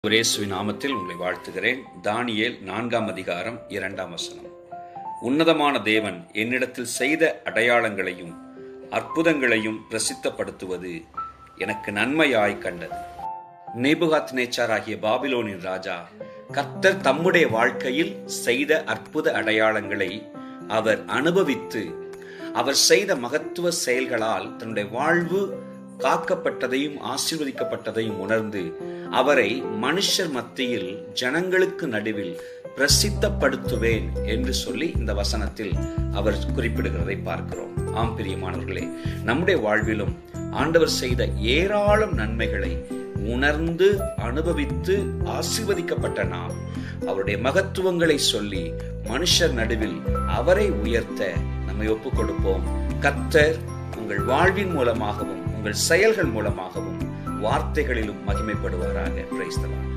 இயேசுவின் நாமத்தில் உங்களை வாழ்த்துகிறேன். தானியேல் 4 அதிகாரம் 2 உன்னதமான தேவன் என்னிடத்தில் செய்த அடையாளங்களையும் அற்புதங்களையும் பிரசித்தப்படுத்துவது எனக்கு நன்மையாய் கண்டது. நேபுகாத்நேச்சார் ஆகிய பாபிலோனின் ராஜா கர்த்தர் தம்முடைய வாழ்க்கையில் செய்த அற்புத அடையாளங்களை அவர் அனுபவித்து அவர் செய்த மகத்துவ செயல்களால் தன்னுடைய வாழ்வு காக்கப்பட்டதையும் ஆசீர்வதிக்கப்பட்டதையும் உணர்ந்து அவரை மனுஷர் மத்தியில் ஜனங்களுக்கு நடுவில் பிரசித்தப்படுத்துவேன் என்று சொல்லி இந்த வசனத்தில் அவர் குறிப்பிடுகிறதை பார்க்கிறோம். ஆம் பிரியமானவர்களே, நம்முடைய வாழ்விலும் ஆண்டவர் செய்த ஏராளம் நன்மைகளை உணர்ந்து அனுபவித்து ஆசீர்வதிக்கப்பட்ட நாம் அவருடைய மகத்துவங்களை சொல்லி மனுஷர் நடுவில் அவரை உயர்த்த நம்மை ஒப்புக் கொடுப்போம். கர்த்தர் உங்கள் வாழ்வின் மூலமாகவும் உங்கள் செயல்கள் மூலமாகவும் வார்த்தைகளிலும் மகிமைப்படுவாராக. Praise the Lord.